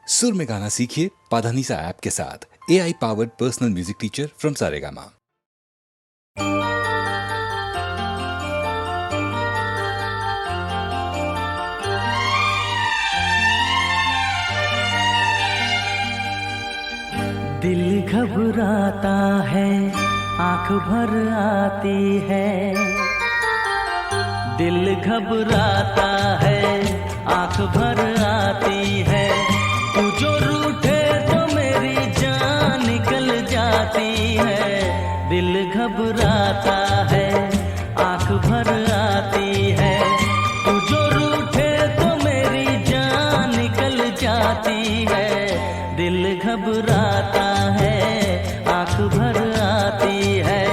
सुर में गाना सीखिए पाधानीसा ऐप के साथ। AI powered personal music teacher from Saregama. दिल घबराता है, आंख भर आती है। दिल घबराता है, आंख भर आती है। तू जो रूठे तो मेरी जान निकल जाती है। दिल घबराता है, आंख भर आती है। तू जो रूठे तो मेरी जान निकल जाती है। दिल घबराता है, आंख भर आती है।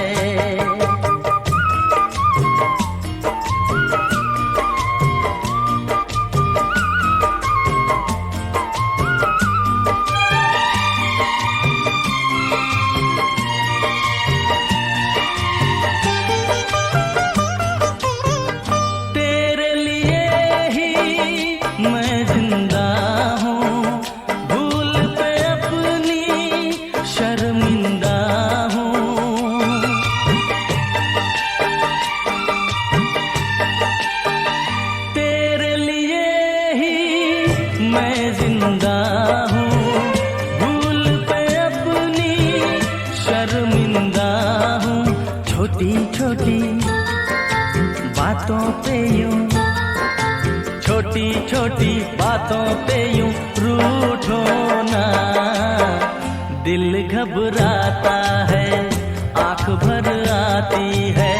तेरे लिए ही मैं जिंदा हूँ, भूल पे अपनी शर्मिंदा हूँ। तेरे लिए ही मैं जिंदा हूँ, भूल पे अपनी शर्मिंदा हूँ। छोटी छोटी बातों पे यूं, छोटी छोटी बातों पे यूं रूठो ना। दिल घबराता है, आंख भर आती है।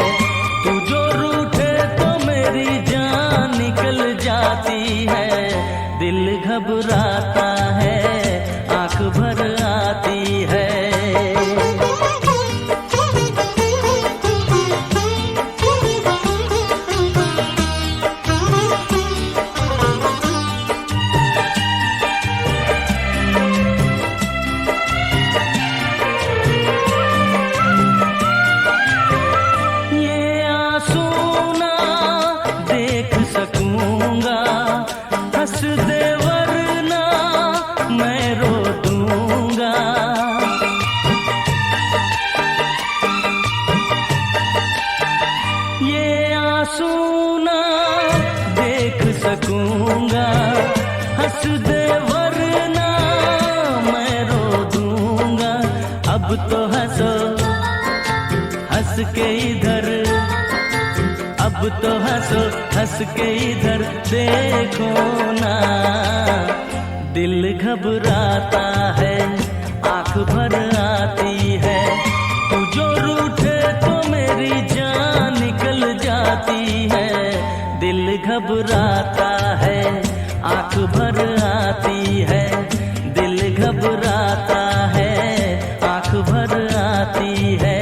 तू जो रूठे तो मेरी जान निकल जाती है। दिल घबराता है, आंख भर आती है। ये आंसू ना देख सकूंगा, हंस दे वरना मैं रो दूंगा। ये आंसू ना देख सकूंगा, हंस दे वरना मैं रो दूंगा। अब तो हंसो हंस के इधर, अब तो हंसो हंस के इधर देखो ना। दिल घबराता है, आंख भर आती है। तू जो रूठे तो मेरी जान निकल जाती है। दिल घबराता है, आंख भर आती है। दिल घबराता है, आंख भर आती है।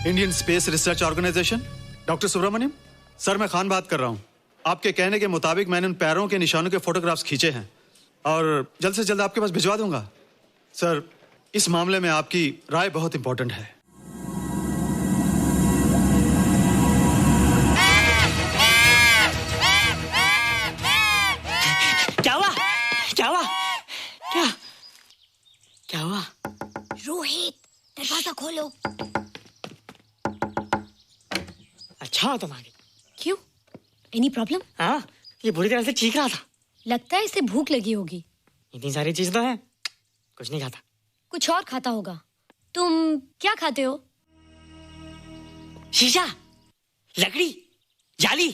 Indian space research organisation. Doctor Subramaniam, sir मैं खान बात कर रहा हूँ। आपके कहने के मुताबिक मैंने उन पैरों के निशानों के फोटोग्राफ्स खींचे हैं और जल्द से जल्द आपके पास भिजवा दूंगा। सर, इस मामले में आपकी राय बहुत इंपॉर्टेंट है। क्या हुआ? क्या हुआ? क्या क्या हुआ? रोहित, दरवाजा खोलो। अच्छा हो तुम आ गई। क्यों? Any problem? हाँ, ये बुरी तरह से चीख रहा था। लगता है इसे भूख लगी होगी। इतनी सारी चीज तो है, कुछ नहीं खाता। कुछ और खाता होगा। तुम क्या खाते हो? शीशा, लकड़ी, जाली,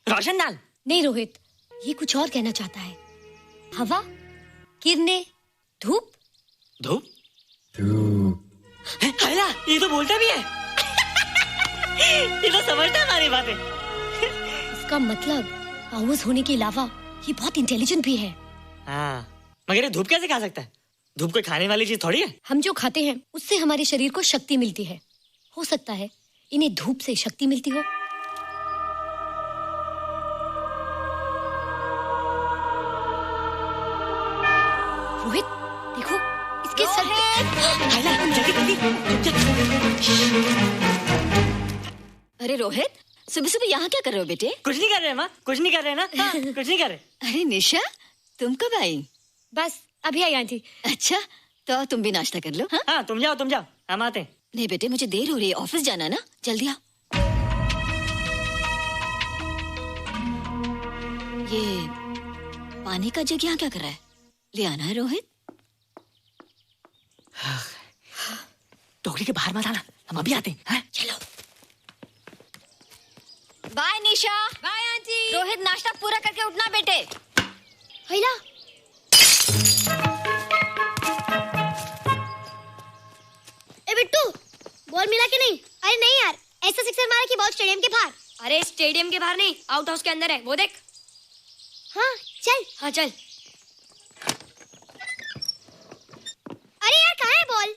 रोशनदान। नहीं रोहित, ये कुछ और कहना चाहता है। हवा, किरणें, धूप। धूप? हैला, ये तो बोलता भी है। ये तो समझता है हमारी बातें। इसका मतलब पावर्स होने के अलावा ये बहुत इंटेलिजेंट भी है। हाँ, मगर ये धूप कैसे खा सकता है? धूप कोई खाने वाली चीज थोड़ी है। हम जो खाते हैं उससे हमारे शरीर को शक्ति मिलती है। हो सकता है इन्हें धूप से शक्ति मिलती हो। रोहित, देखो इसके सर पे। हैला, जल्दी जल्दी। अरे रोहित, सुबह सुबह यहाँ क्या कर रहे हो बेटे? कुछ नहीं कर रहे माँ, कुछ नहीं कर रहे ना। हाँ, कुछ नहीं कर रहे। अरे निशा, तुम कब आई? बस अभी आई आंटी। अच्छा, तो तुम भी नाश्ता कर लो। हाँ, हाँ, तुम जाओ, हम आते हैं। नहीं बेटे, मुझे देर हो रही है, ऑफिस जाना ना, जल्दी आओ। ये पानी का जग यहाँ क्या कर रहा है? ले आना है रोहित। टोकरी के बाहर मत आना, हम अभी आते हैं। चलो। Bye Nisha. Bye aunty. Rohit, नाश्ता पूरा करके उठना बेटे। हैला, ए बिट्टू, बॉल मिला कि नहीं? अरे नहीं यार, ऐसा सिक्सर मारा कि बॉल स्टेडियम के बाहर। अरे स्टेडियम के बाहर नहीं, आउट हाउस के अंदर है, वो देख। हाँ चल। हाँ चल। अरे यार, कहाँ है बॉल?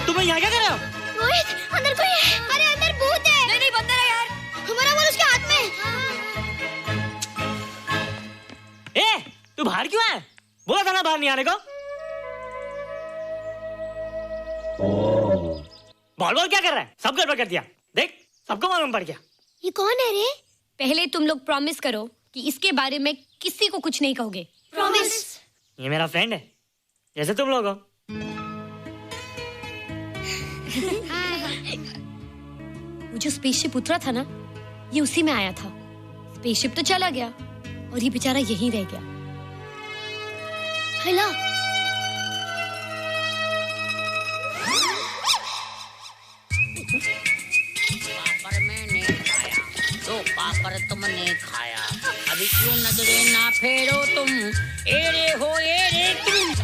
तुम यहाँ क्या कर रहे हो? रोहित, अंदर कोई है। अरे अंदर भूत है। नहीं बंदर है यार। हमारा बॉल उसके हाथ में। तू बाहर क्यों है? बोला था ना बाहर नहीं आने को। बॉल क्या कर रहा है? सब गड़बड़ कर दिया। देख, सबको मालूम पड़ गया। ये कौन है रे? पहले तुम लोग प्रॉमिस करो कि इसके बारे में किसी को कुछ नहीं कहोगे। प्रॉमिस। ये मेरा फ्रेंड है, जैसे तुम लोग हो। वो जो स्पेसशिप उतरा था ना, ये उसी में आया था। स्पेसशिप तो चला गया और ये बेचारा यहीं रह गया। हेलो। पापड़ मैंने खाया, दो पापड़ तुमने खाया, अभी क्यों नजरे ना फेरो तुम, एरे हो एरे तुम।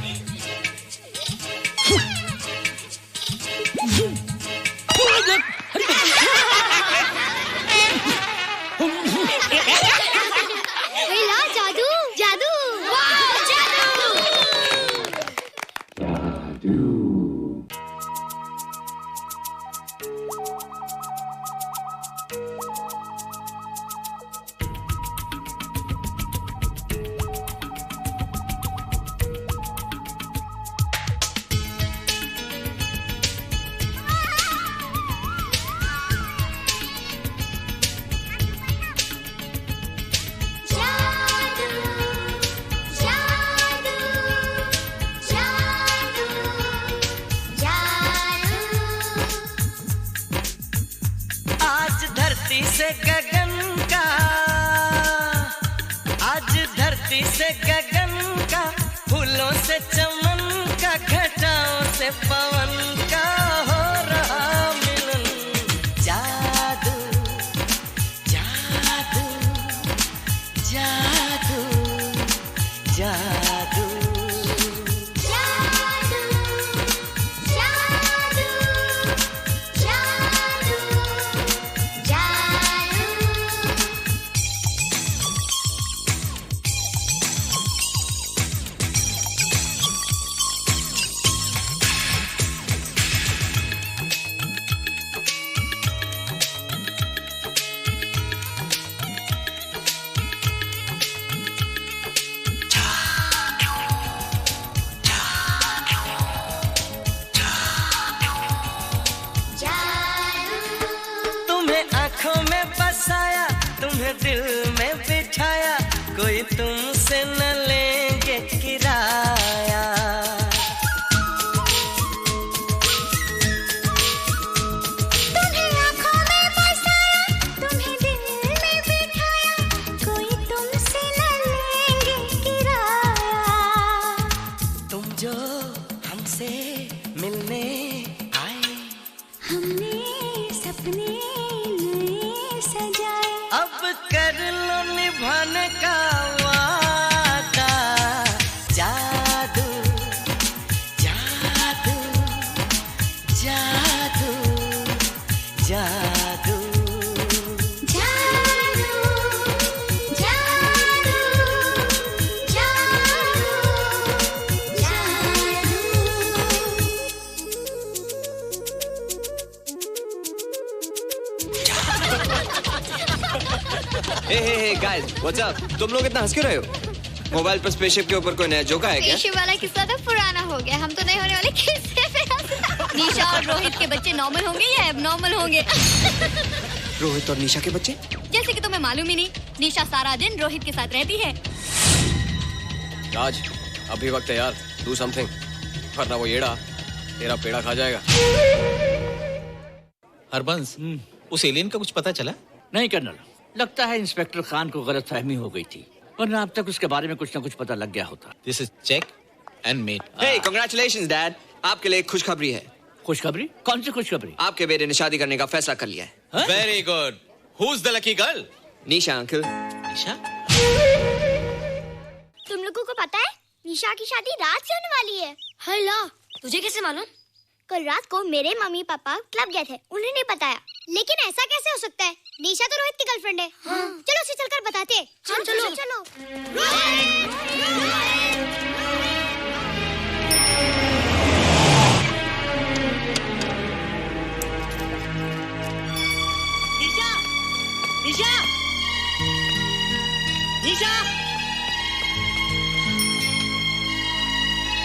हेलो, जादू जादू। वाह, जादू। आज धरती से गगन का, आज धरती से गगन का, फूलों से चमन का, घटाओं से पवन का हो रहा मिलन। जादू जादू जादू जादू। तुमने दिल में बिठाया, कोई तुमसे न लेंगे किराया। तुम्हें आँखों में बसाया, तुम्हें दिल में बिठाया, कोई तुमसे न लेंगे किराया। तुम जो हमसे मिलने आए, हमने सपने नए सजाए, अब कर लो निभाने का वादा। जादू जादू जादू जादू जादू जादू जादू हे गाइस, व्हाट्स अप? तुम लोग इतना हंस क्यों रहे हो? मोबाइल पर स्पेसशिप के ऊपर कोई नया जोक है क्या? पेशे वाला किस्सा तो पुराना हो गया, हम तो नहीं होने वाले किस्से पे हंसना। निशा और रोहित के बच्चे नॉर्मल होंगे या एबनॉर्मल होंगे? रोहित और निशा के बच्चे? जैसे कि तुम्हें मालूम ही नहीं, निशा सारा दिन रोहित के साथ रहती है। राज, अभी वक्त है यार, डू समथिंग, वरना वो येड़ा तेरा पेड़ा खा जाएगा। हरबंस, उस एलियन का कुछ पता चला? नहीं कर्नल, लगता है इंस्पेक्टर खान को गलतफहमी हो गई थी, वरना अब तक उसके बारे में कुछ न कुछ पता लग गया होता। This is check and mate. Hey, congratulations dad, आपके लिए एक खुशखबरी है। खुशखबरी? कौन सी खुशखबरी? आपके बेटे ने शादी करने का फैसला कर लिया है। Very good. Who is the lucky girl? Nisha uncle. Nisha? तुम लोगों को पता है निशा की शादी रात से होने वाली है। हल्ला, तुझे कैसे मालूम? कल रात को मेरे मम्मी पापा क्लब गए थे, उन्हें नहीं बताया। लेकिन ऐसा कैसे हो सकता है? निशा तो रोहित की गर्लफ्रेंड है। हाँ। चलो उसे चलकर बताते हैं। चलो चलो। निशा! निशा! निशा!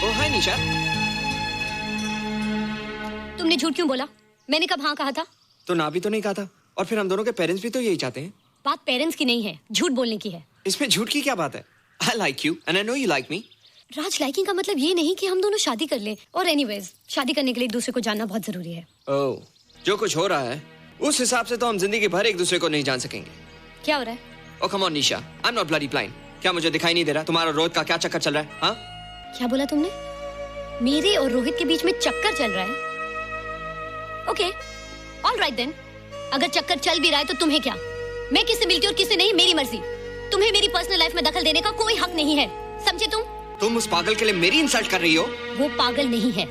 ओ हाय निशा। तुमने झूठ क्यों बोला? मैंने कब हाँ कहा था? तो ना भी तो नहीं कहा था, और फिर हम दोनों के पेरेंट्स भी तो यही चाहते हैं। बात पेरेंट्स की नहीं है, झूठ बोलने की है। इसमें झूठ की क्या बात है? I like you and I know you like me. Raj, liking का मतलब ये नहीं कि हम दोनों शादी कर लें। और एनीवेज, शादी करने के लिए एक दूसरे को जानना बहुत जरूरी है। ओह, जो कुछ हो रहा है उस हिसाब से तो हम जिंदगी भर एक दूसरे को नहीं जान सकेंगे। क्या हो रहा है? Oh come on Nisha, I am not bloody blind. क्या मुझे दिखाई नहीं दे रहा तुम्हारा रोहित का क्या चक्कर चल रहा है? हाँ, क्या बोला तुमने? मेरे और रोहित के बीच में चक्कर चल रहा है? Okay, all right then. अगर चक्कर चल भी रहा है तो तुम्हें क्या? मैं किससे मिलती हूँ और किससे नहीं, मेरी मर्जी। तुम्हें मेरी पर्सनल लाइफ में दखल देने का कोई हक नहीं है, समझे तुम? तुम उस पागल के लिए मेरी इंसल्ट कर रही हो? वो पागल नहीं है।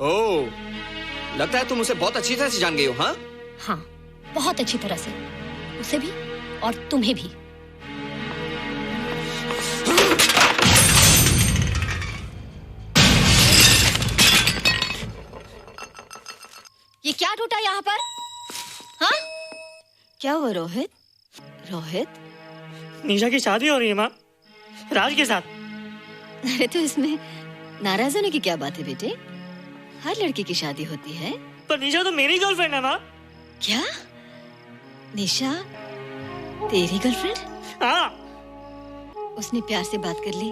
ओह, लगता है तुम उसे बहुत अच्छी तरह से जान गई हो। हाँ हाँ, बहुत अच्छी तरह से, उसे भी और तुम्हें भी। ये क्या टूटा यहाँ पर? हाँ? क्या हुआ रोहित? रोहित? निशा की शादी हो रही है माँ, राज के साथ। अरे तो इसमें नाराज होने की क्या बात है बेटे? हर लड़की की शादी होती है। पर निशा तो मेरी गर्लफ्रेंड है माँ। क्या? निशा तेरी गर्लफ्रेंड? हाँ। उसने प्यार से बात कर ली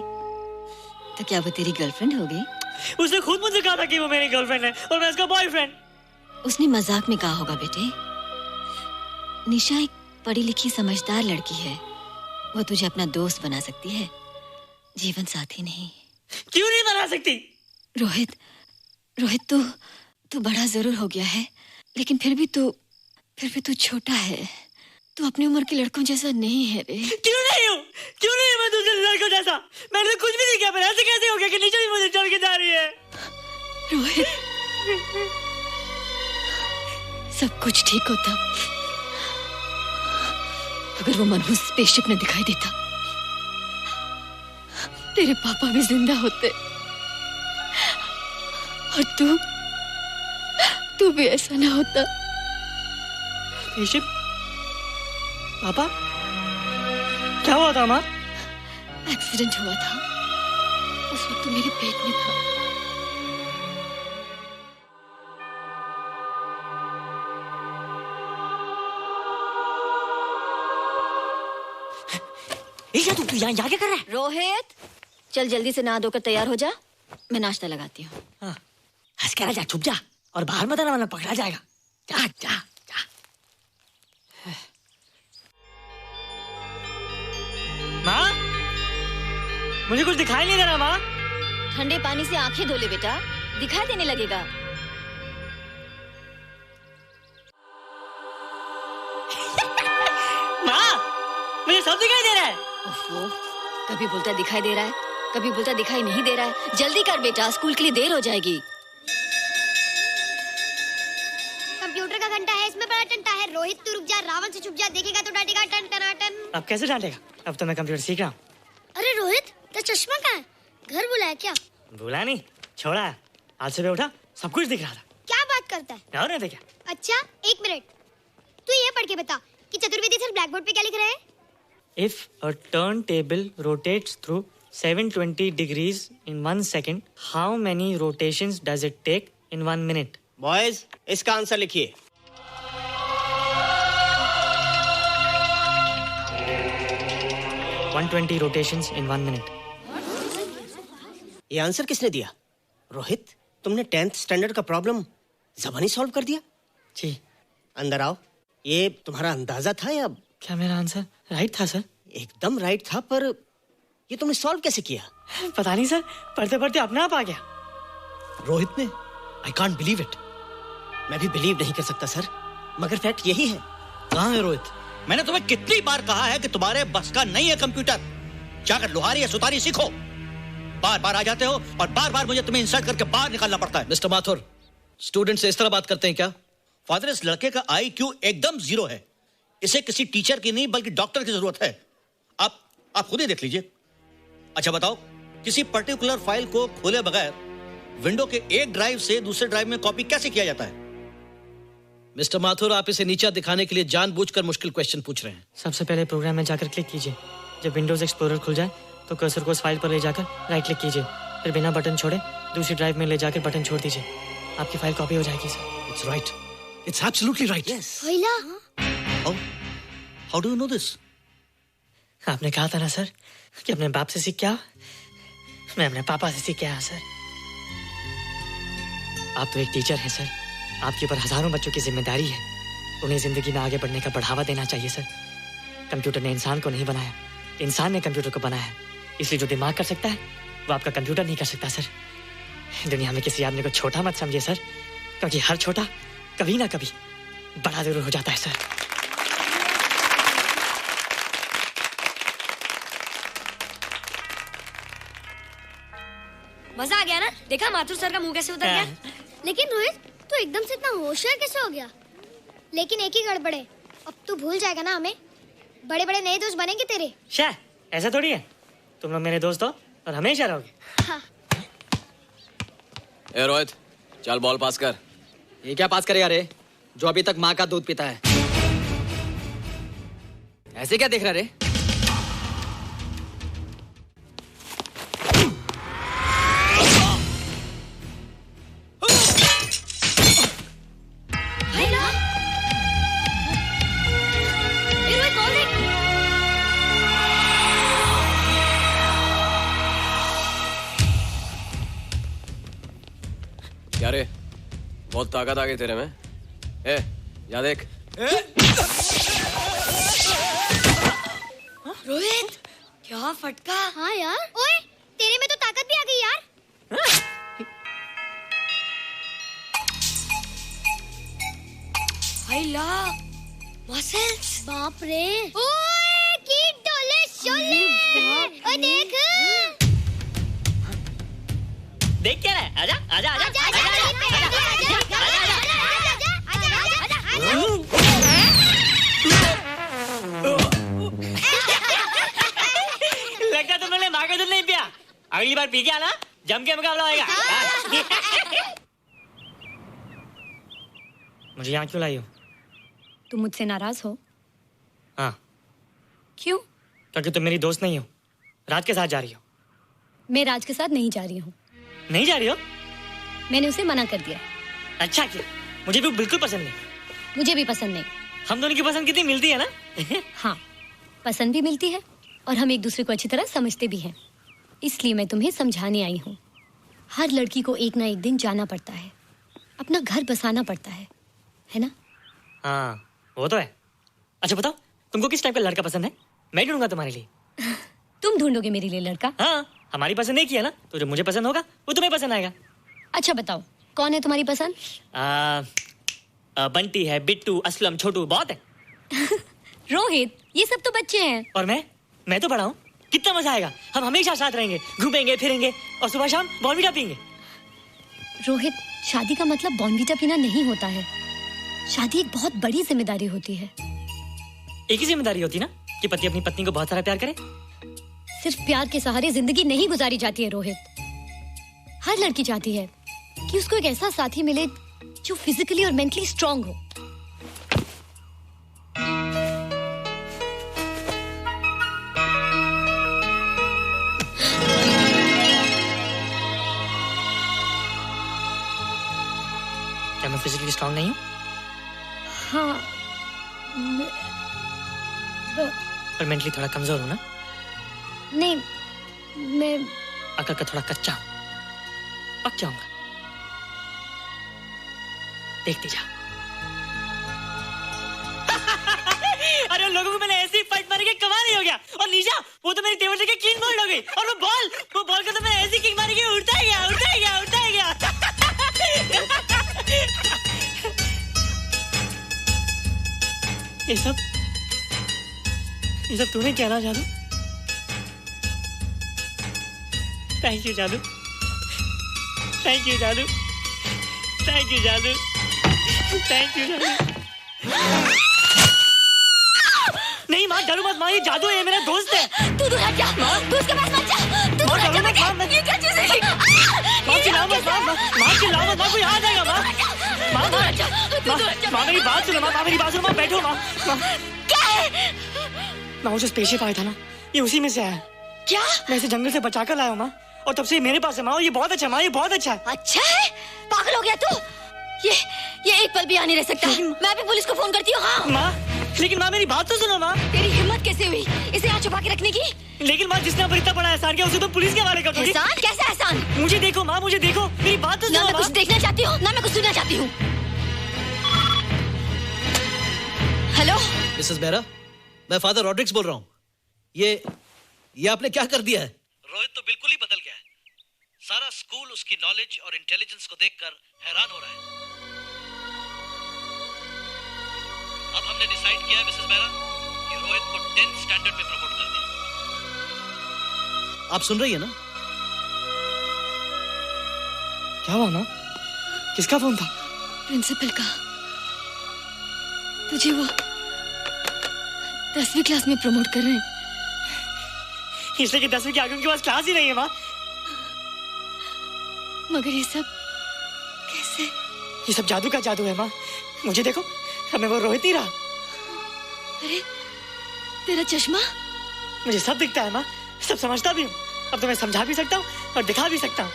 तो क्या वो तेरी गर्लफ्रेंड हो गई? उसने खुद मुझे कहा था कि वो मेरी गर्लफ्रेंड है और मैं उसका बॉयफ्रेंड। उसने मजाक में कहा होगा बेटे। निशा एक पढ़ी लिखी समझदार लड़की है, वो तुझे अपना दोस्त बना सकती है, जीवन साथी नहीं। क्यों नहीं बना सकती? रोहित, तू बड़ा जरूर हो गया है, लेकिन फिर भी तू छोटा है। तू अपनी उम्र के लड़कों जैसा नहीं है रे। क्यों नहीं हूँ? क्यों नहीं मैं दूसरे लड़कों जैसा? मैंने कुछ भी नहीं किया, पर ऐसे कैसे हो गया कि निशा भी मुझे छोड़ के जा रही है? रोहित, सब कुछ ठीक होता अगर वो मनहूस स्पेसशिप ने दिखाई देता। तेरे पापा भी जिंदा होते और तू भी ऐसा ना होता। स्पेसशिप? पापा? क्या हुआ था माँ? एक्सीडेंट हुआ था, उस वक्त तू मेरे पेट में था। तू यहाँ क्या कर रहा है? रोहित, चल जल्दी से नहा धोकर तैयार हो जा, मैं नाश्ता लगाती हूँ। हंस कर जा, छुप जा और बाहर मत आना वरना पकड़ा जाएगा। जा जा जा। माँ, मुझे कुछ दिखाई नहीं दे रहा माँ। ठंडे पानी से आंखें धो ले बेटा, दिखाई देने लगेगा। माँ, मुझे सब दिखाई दे रहा है। ओफो, कभी बोलता दिखाई दे रहा है, कभी बोलता दिखाई नहीं दे रहा है। जल्दी कर बेटा, स्कूल के लिए देर हो जाएगी। कंप्यूटर का घंटा है, इसमें बड़ा टंटा है। रोहित तू रुक जा, रावण से छुप जा, देखेगा तो डांटेगा टन टनाटन। अब कैसे डांटेगा? अब तो मैं कंप्यूटर सीख रहा हूँ। अरे रोहित, तेरा चश्मा कहाँ है? घर बुलाया क्या? भूला नहीं, छोड़ा। आज सुबह उठा, सब कुछ दिख रहा था। क्या बात करता है? और नहीं देखा। अच्छा, एक मिनट, तू ये पढ़ के बता कि चतुर्वेदी सर ब्लैक बोर्ड पे क्या लिख रहे हैं? If a turntable rotates through 720 degrees in 1 second, how many rotations does it take in 1 minute? Boys, इसका आंसर लिखिए। One 120 rotations in 1 minute. ये आंसर किसने दिया? रोहित, तुमने 10th स्टैंडर्ड का प्रॉब्लम ज़बानी सॉल्व कर दिया? जी। अंदर आओ। ये तुम्हारा अंदाजा था या? क्या मेरा आंसर राइट था सर? एकदम राइट था, पर ये तुमने सॉल्व कैसे किया? पता नहीं सर, पढ़ते पढ़ते अपने आप आ गया। रोहित ने? I can't believe it. मैं भी बिलीव नहीं कर सकता सर, मगर फैक्ट यही है। कहाँ है रोहित? मैंने तुम्हें कितनी बार कहा है कि तुम्हारे बस का नहीं है कंप्यूटर। जाकर लोहारी या सुतारी सीखो। बार बार आ जाते हो और बार बार मुझे तुम्हें इंसल्ट करके बाहर निकालना पड़ता है। मिस्टर माथुर, स्टूडेंट से इस तरह बात करते हैं क्या? फादर, इस लड़के का IQ एकदम 0 है। इसे किसी टीचर की नहीं बल्कि डॉक्टर की जरूरत है। आप खुद ही देख लीजिए। अच्छा बताओ, किसी पर्टिकुलर फाइल को खोले बगैर विंडो के एक ड्राइव से दूसरे ड्राइव में कॉपी कैसे किया जाता है? मिस्टर माथुर, आप इसे नीचा दिखाने के लिए जानबूझकर मुश्किल क्वेश्चन पूछ रहे हैं। सबसे पहले प्रोग्राम में जाकर क्लिक कीजिए। जब विंडोज एक्सप्लोरर खुल जाए तो कर्सर को उस फाइल पर ले जाकर राइट क्लिक कीजिए, फिर बिना बटन छोड़े दूसरी ड्राइव में ले जाकर बटन छोड़ दीजिए। आपकी फाइल कॉपी हो जाएगी sir. It's right, it's absolutely right. How do you know this? आपने कहा था ना सर कि अपने बाप से सीख के आओ। मैं अपने पापा से सीख के आया सर। आप तो एक टीचर हैं सर, आपके ऊपर हजारों बच्चों की जिम्मेदारी है। उन्हें जिंदगी में आगे बढ़ने का बढ़ावा देना चाहिए सर। कंप्यूटर ने इंसान को नहीं बनाया, इंसान ने कंप्यूटर को बनाया। इसलिए जो दिमाग कर सकता है वो आपका कंप्यूटर नहीं कर सकता सर। दुनिया में किसी आदमी को छोटा मत समझिए सर, क्योंकि हर छोटा कभी ना कभी बड़ा जरूर हो जाता है सर। मजा आ गया ना? देखा माथुर सर का मुंह कैसे उतर गया? लेकिन रोहित, तू एकदम से इतना होशियार कैसे हो गया? लेकिन एक ही गड़बड़ है, अब तू भूल जाएगा ना हमें। बड़े बड़े नए दोस्त बनेंगे तेरे। शायद ऐसा थोड़ी है, तुम लोग मेरे दोस्त हो और हमेशा रहोगे। हाँ। ए रोहित, चल बॉल पास कर। ये क्या पास करेगा रे, जो अभी तक माँ का दूध पीता है? ऐसे क्या देख रहा रे? क्या रे, बहुत ताकत आ गई तेरे में। ए, या देख। रोहित, क्या फटका। हाँ यार। ओए, तेरे में तो ताकत भी आ गई यार। हाइला, मसल्स। बाप रे। ओए, कीट डोले शोले। ओए देख। देख क्या है? आजा आजा आजा आजा आजा लगता तुम लोगों ने माँ का दूध नहीं पिया। अगली बार पी के आना, जम के मुकाबला होएगा। मुझे यहाँ क्यों लाई हो? तुम मुझसे नाराज हो? हाँ। क्यों? क्योंकि तुम मेरी दोस्त नहीं हो, राज के साथ जा रही हो। मैं राज के साथ नहीं जा रही हूँ। नहीं जा रही हो? मैंने उसे मना कर दिया। अच्छा किया, मुझे भी बिल्कुल पसंद नहीं। मुझे भी पसंद नहीं। हम दोनों की पसंद कितनी मिलती है ना? हाँ, पसंद भी मिलती है और हम एक दूसरे को अच्छी तरह समझते भी हैं। इसलिए मैं तुम्हें समझाने आई हूँ। हर लड़की को एक ना एक दिन जाना पड़ता है, अपना घर बसाना पड़ता है ना? हाँ वो तो है। अच्छा बताओ, तुमको किस टाइप का लड़का पसंद है? मैं ढूंढूंगा तुम्हारे लिए। तुम ढूंढोगे मेरे लिए लड़का? हाँ, हमारी पसंद एक ही है ना, तो जो मुझे पसंद होगा वो तुम्हें पसंद आएगा। अच्छा बताओ, कौन है तुम्हारी पसंद? बंटी है, बिट्टू, असलम, छोटू, बहुत है। रोहित, ये सब तो बच्चे हैं। और मैं तो बड़ा हूँ। कितना मजा आएगा, हम हमेशा साथ रहेंगे, घूमेंगे फिरेंगे और सुबह शाम बॉर्नवीटा पीएंगे। रोहित, शादी का मतलब बॉर्नवीटा पीना नहीं होता है। शादी एक बहुत बड़ी जिम्मेदारी होती है। एक ही जिम्मेदारी होती है ना कि पति अपनी पत्नी को बहुत सारा प्यार करे। सिर्फ प्यार के सहारे जिंदगी नहीं गुजारी जाती है रोहित। हर लड़की चाहती है कि उसको एक ऐसा साथी मिले जो फिजिकली और मेंटली स्ट्रांग हो। क्या मैं फिजिकली स्ट्रांग नहीं हूँ? हाँ, पर मेंटली थोड़ा कमजोर हूँ ना? नहीं, मैं अकल का थोड़ा कच्चा हूँ, पक जाऊंगा। देखती जा। अरे उन लोगों को मैंने ऐसी फाइट मारी कि कमाल ही हो गया। और निशा, वो तो मेरी टेबल से क्लीन बोल्ड हो गई। और वो बॉल का तो मैंने ऐसी किक मारी कि उड़ता ही गया। ये सब तूने क्या ना जादू? थैंक यू जादू। थैंक यू जादू। थैंक यू जादू। थैंक यू जादू। नहीं माँ, डरो मत माँ, ये जादू है, मेरा दोस्त है। तू दूर हट जा, तू उसके पास मत जा। तू दूर हट जा बेटा। ये क्या चीज़ है? माँ चिल्लाओ मत, माँ कोई आ जाएगा। माँ मेरी बात सुनो, माँ बैठो। माँ क्या है? माँ वो जो स्पेसशिप आया था ना, ये उसी में से आया। क्या? मैं इसे जंगल से बचा कर लाया हूँ माँ, और तब से ये मेरे पास है माँ। ये बहुत अच्छा है माँ, ये बहुत अच्छा है। अच्छा है? पागल हो गया तू? ये एक पल भी आ नहीं रह सकता। मैं भी पुलिस को फोन करती हूँ। हाँ माँ, लेकिन माँ मेरी बात तो सुनो माँ। तेरी हिम्मत कैसे हुई इसे यहाँ छुपा के रखने की? लेकिन माँ, जिसने इतना बड़ा एहसान किया उसे तो पुलिस के हवाले कर दोगी। एहसान? कैसा एहसान? मुझे देखो माँ, मुझे देखो, मेरी बात तो सुनो। ना मैं कुछ देखना चाहती हूँ, ना मैं कुछ सुनना चाहती हूँ। हेलो मिसेस मेहरा, मैं फादर रॉड्रिक्स बोल रहा हूँ। ये आपने क्या कर दिया है? रोहित तो बिल्कुल ही बदल गया है। सारा स्कूल उसकी नॉलेज और इंटेलिजेंस को देखकर हैरान हो रहा है। अब हमने डिसाइड किया है मिसेस मेहरा कि रोहित को 10th स्टैंडर्ड में प्रमोट कर दें। आप सुन रही है ना? क्या हुआ माँ? किसका फोन था? प्रिंसिपल का। तुझे वो 10वीं क्लास में प्रमोट कर रहे हैं। इसलिए कि 10वीं के आगे उनके पास क्लास ही नहीं है माँ। मगर ये सब कैसे? ये सब जादू का जादू है माँ। मुझे देखो, अब मैं वो रोहित नहीं रहा। अरे तेरा चश्मा? मुझे सब दिखता है माँ, सब समझता भी हूँ। अब तो मैं समझा भी सकता हूँ और दिखा भी सकता हूँ।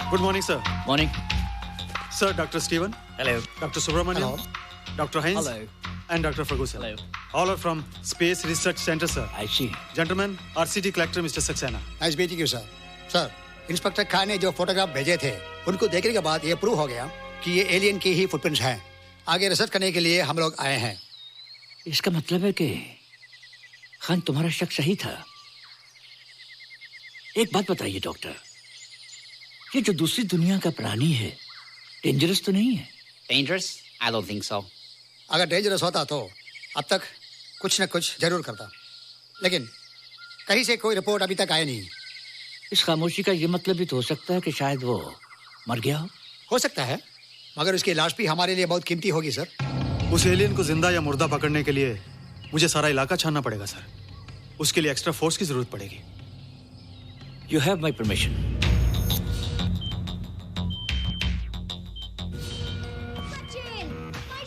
Good morning, sir. Morning. Sir, Dr. Steven. Hello. Dr. Subramaniam. Dr. Heinz. Hello. And Dr. Ferguson. Hello. All are from Space Research Center, sir. I see. Gentlemen, RCT collector Mr. Saxena. Nice meeting you sir. Sir, inspector Khan ने जो photograph भेजे थे उनको देखने के बाद ये prove हो गया कि ये एलियन की ही फुटप्रिंट्स हैं। आगे रिसर्च करने के लिए हम लोग आए हैं। इसका मतलब है कि खान तुम्हारा शक सही था। एक बात बताइए डॉक्टर, ये जो दूसरी दुनिया का प्राणी है डेंजरस तो नहीं है? Dangerous? I don't think so. अगर डेंजरस होता तो अब तक कुछ न कुछ जरूर करता, लेकिन कहीं से कोई रिपोर्ट अभी तक आई नहीं। इस खामोशी का ये मतलब भी तो हो सकता है कि शायद वो मर गया हो सकता है, मगर उसकी लाश भी हमारे लिए बहुत कीमती होगी सर। उस एलियन को जिंदा या मुर्दा पकड़ने के लिए मुझे सारा इलाका छानना पड़ेगा सर। उसके लिए एक्स्ट्रा फोर्स की जरूरत पड़ेगी। You have my permission.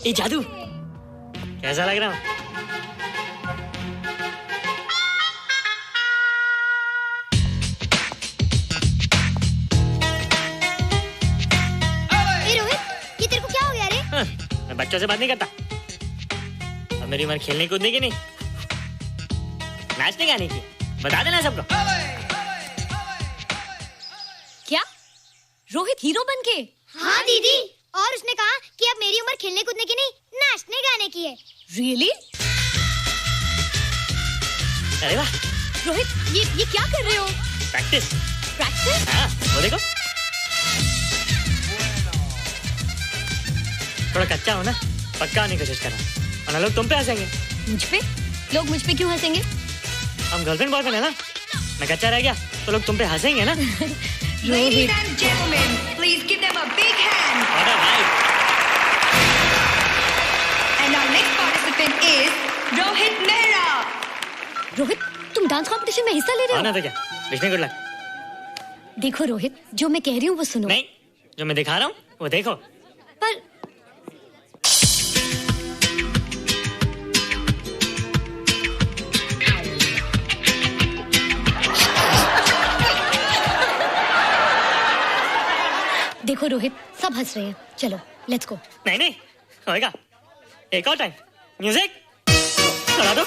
ए जादू, कैसा लग रहा हूँ? रोहित, ये तेरे को क्या हो गया रे? मैं बच्चों से बात नहीं करता। अब मेरी उम्र खेलने कूदने की नहीं, नाचने गाने की। बता देना सबको। क्या रोहित हीरो बन के? हाँ दीदी, और उसने कहा कि अब मेरी उम्र खेलने कूदने की नहीं, नाचने गाने की है। Really? अरे वाह रोहित, ये क्या कर रहे हो? प्रैक्टिस। प्रैक्टिस? हाँ, वो देखो। थोड़ा कच्चा हो ना, पक्का होने की कोशिश करना, वरना लोग तुम पे हंसेंगे। मुझ पे? लोग मुझ पे क्यों हंसेंगे? हम गर्लफ्रेंड बॉयफ्रेंड है ना, मैं कच्चा रह गया तो लोग तुम पे हंसेंगे ना। Ladies and gentlemen, please give them a big hand. All right. And our next participant is Rohit Mehra. Rohit, तुम डांस कंपटीशन में हिस्सा ले रहे हो? ना तो क्या? Wish me good luck. देखो रोहित, जो मैं कह रही हूँ वो सुनो। नहीं, जो मैं दिखा रहा हूँ वो देखो। पर देखो रोहित, सब हंस रहे हैं। चलो लेट्स गो। नहीं नहीं होएगा, एक और टाइम। म्यूजिक चला दो।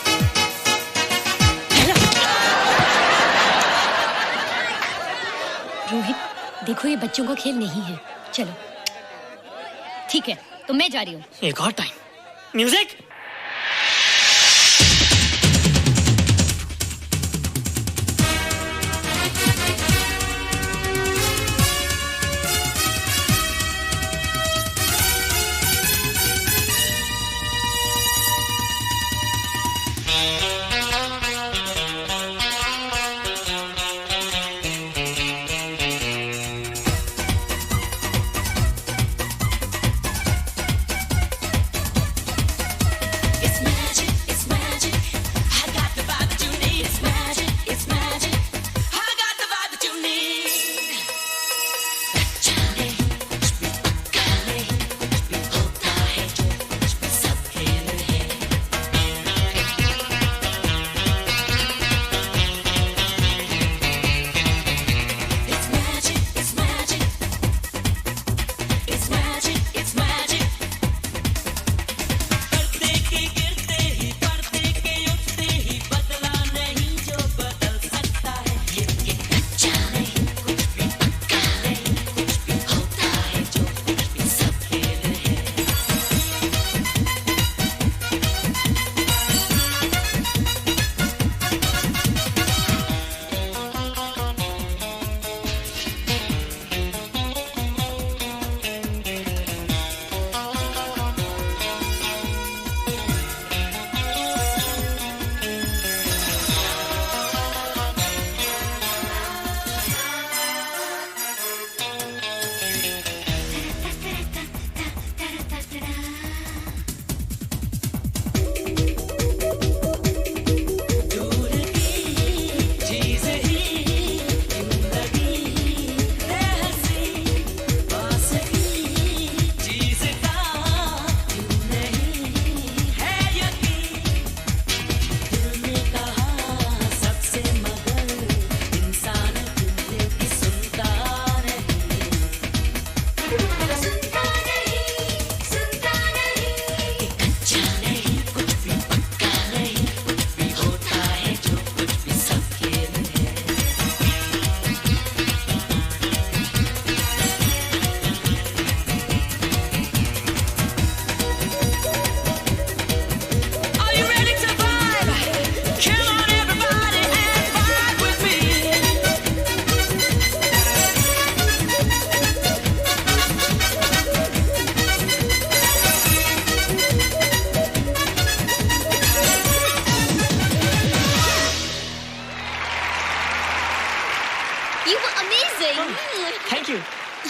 रोहित देखो, ये बच्चों का खेल नहीं है। चलो ठीक है, तो मैं जा रही हूँ। एक और time. Music.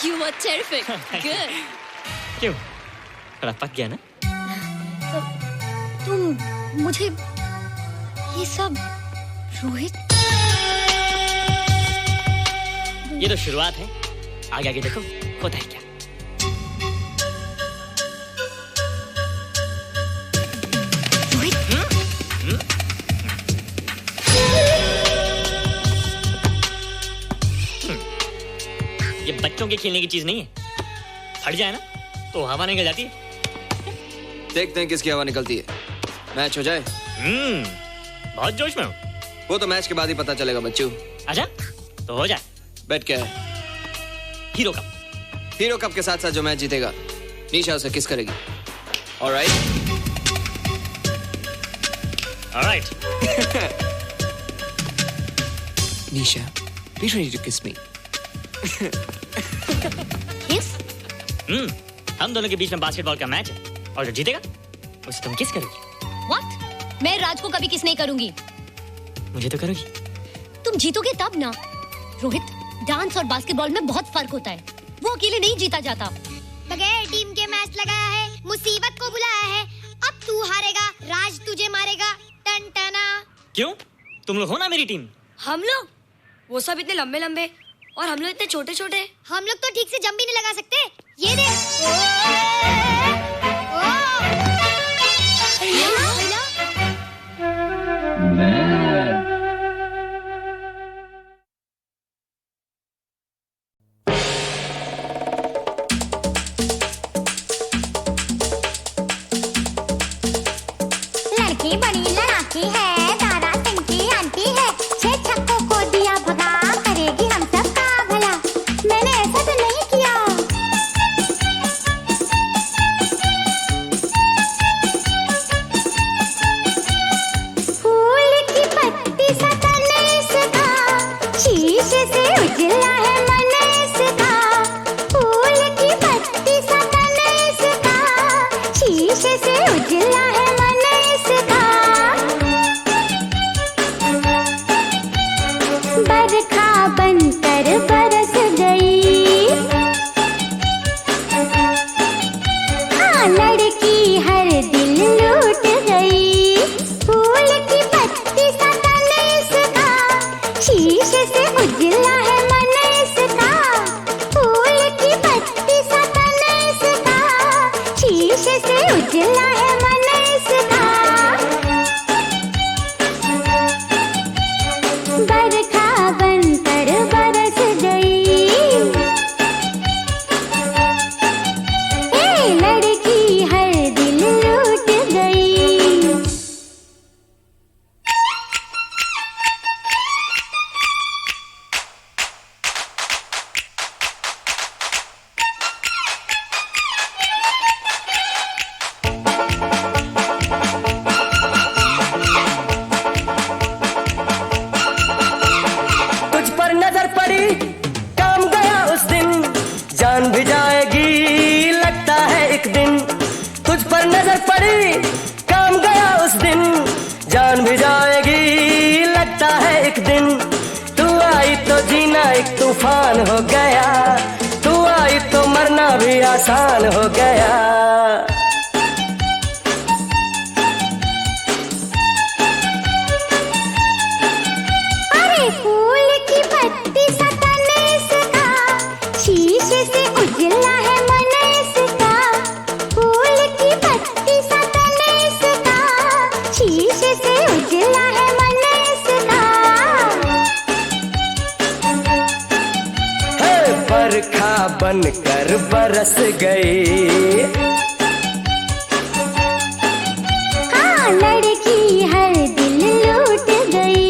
You were terrific. Good. क्यों? थोड़ा पक गया ना? तुम मुझे ये सब रोहित, ये तो शुरुआत है, आगे आगे देखो होता है क्या। के खेलने की चीज नहीं है। फट जाए ना तो हवा निकल जाती है। देखते हैं किसकी हवा निकलती है। मैच हो जाए। बहुत जोश में हूँ। वो तो मैच के बाद ही पता चलेगा बच्चू। अच्छा तो हो जाए। बेट क्या है? Hero cup. हीरो कप के साथ साथ जो मैच जीतेगा निशा उसे किस करेगी। Alright alright. Nisha be ready to kiss me. किस? हम दोनों के बीच में बास्केटबॉल का मैच है और जो जीतेगा उसे तुम किस करोगी। What? मैं राज को कभी किस नहीं करूंगी। मुझे तो करोगी। तुम जीतोगे तब ना। रोहित, डांस और बास्केटबॉल में बहुत फर्क होता है। वो अकेले नहीं जीता जाता। बगैर टीम के मैच लगाया है, मुसीबत को बुलाया है। अब तू हारेगा, राज तुझे मारेगा। टन टना। क्यों? तुम लोग हो ना मेरी टीम। हम लोग? वो सब इतने लंबे लंबे और हम लोग इतने छोटे छोटे। हम लोग तो ठीक से जंप भी नहीं लगा सकते। ये देख। लड़की बड़ी लड़ाकी है, तारा सिंह की आंटी है। 6 छक्कों को दिया भगा, करेगी हम सब का भला। मैंने ऐसा तो नहीं किया। फूल की पत्ती सा तन इसका, शीशे से उजला है मन इसका। फूल की पत्ती सा तन इसका, शीशे से उजला है मन इसका। बरखा बनकर बरस गई, हाँ लड़की हर दिल लूट गई। फूल की पत्ती सा तन इसका, शीशे से उजला है मन इसका। फूल की पत्ती सा तन इसका, शीशे से उजला है मन इसका। बरखा बनकर बरस गई, ए लड़की हर दिल लूट गई। तुझ पर नजर पड़ी, काम गया उस दिन। जान भी जाएगी लगता है एक दिन। तुझ पर नजर पड़ी, काम गया उस दिन। जान भी जाएगी लगता है एक दिन। तू आई तो जीना एक तूफान हो गया, तू आई तो मरना भी आसान हो गया। अरे फूल की पत्ती सा तन इसका, शीशे से उजला है मन इसका। फूल की पत्ती सा तन इसका, शीशे से उजला है मन इसका। हे बरखा बनकर बरस गई, हाँ लड़की हर दिल लूट गई।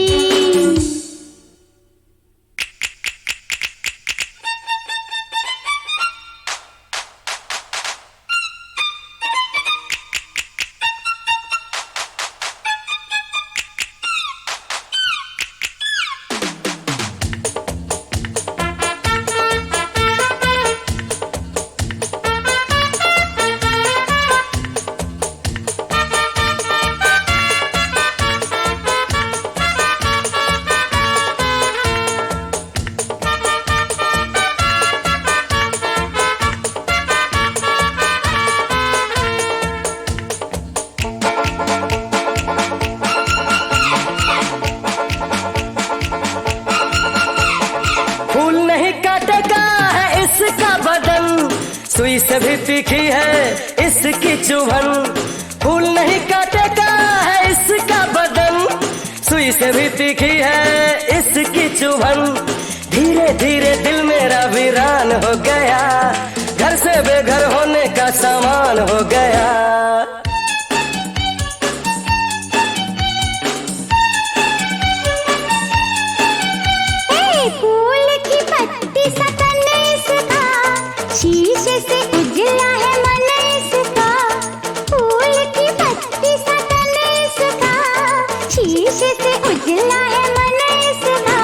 फूल नहीं काटेगा है इसका बदन, सुई से भी तीखी है इसकी चुभन। फूल नहीं काटेगा है इसका बदन, सुई से भी तीखी है इसकी चुभन। धीरे धीरे दिल मेरा वीरान हो गया, घर से बेघर होने का सामान हो गया। फूल की पत्ती सा तन इसका, शीशे से उजला है मन इसका। फूल की पत्ती सा तन इसका, शीशे से उजला है मन इसका।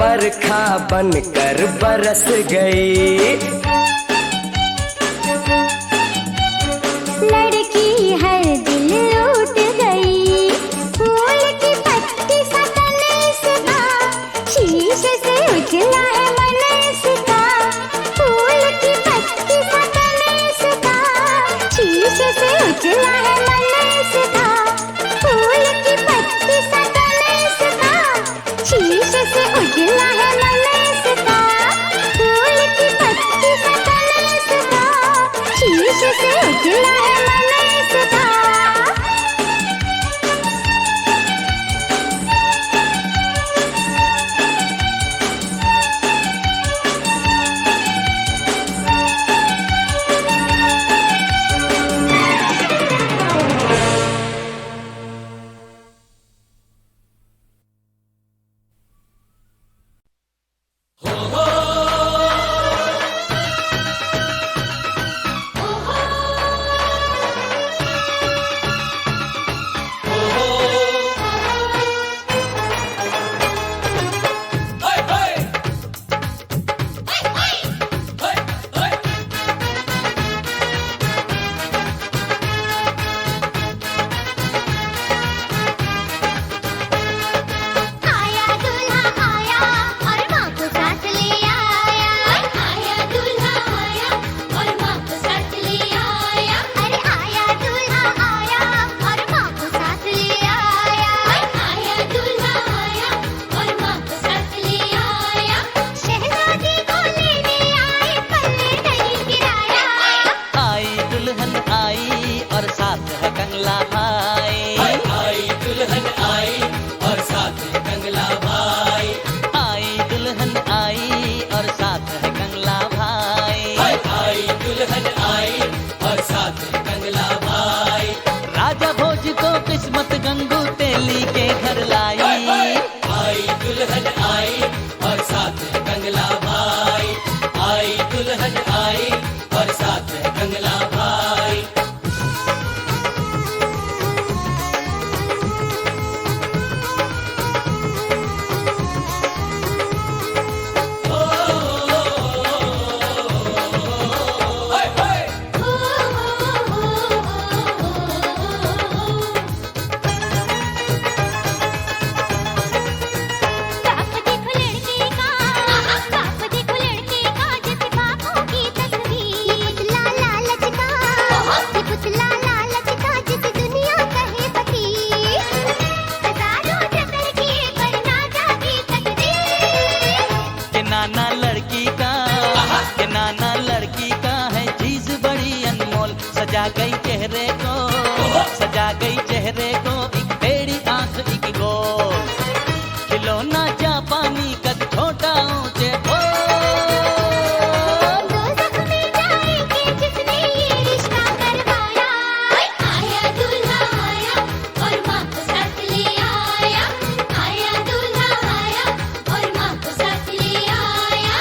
बरखा बनकर बरस गई, लड़की हर दिल लूट गई। फूल की पत्ती सा तन इसका, शीशे से उजला है मन इसका। फूल की पत्ती सा तन इसका, शीशे से उजला है मन इसका। फूल की पत्ती सा तन इसका, शीशे से उजला है मन इसका। फूल की पत्ती सा तन इसका, शीशे से उजला है मन इसका। आया दूल्हा आया और माँ को साथ ले आया। आया दूल्हा आया और माँ को साथ ले आया। अरे आया दूल्हा आया और माँ को साथ ले आया। आया दूल्हा आया और माँ को साथ ले आया। शहजादी को लेने आए पल्ले नहीं गिराया। आई दुल्हन आई और साथ है कंगला भाई। आई दुल्हन आई और साथ है कंगला भाई। आई दुल्हन आई और साथ है कंगला भाई। आई दुल्हन आई और साथ है कंगला भाई। राजा भोज को किस्मत गंगू तेली के घर लाई। आई दुल्हन आई और साथ है कंगला भाई। आई दुल्हन आई और साथ है कंगला भाई। बाप देखो लड़के का, बाप देखो लड़के का, जैसे बापों की तस्वीर। ये पुतला लालच का, ये पुतला लालच का, जिसे दुनिया कहे फकीर। हजारों जतन किए पर ना जागी तकदीर। के नाना लड़की का, के नाना लड़की का है चीज बड़ी अनमोल। सजा गई चेहरे को, सजा गई चेहरे को, एक टेढ़ी आंख एक गोल। खिलौना जापानी कद छोटा ऊंचे बोल। दोज़ख में जाएंगे जिसने ये रिश्ता करवाया। आया दूल्हा आया और माँ को साथ ले आया। आया दूल्हा आया और माँ को साथ ले आया।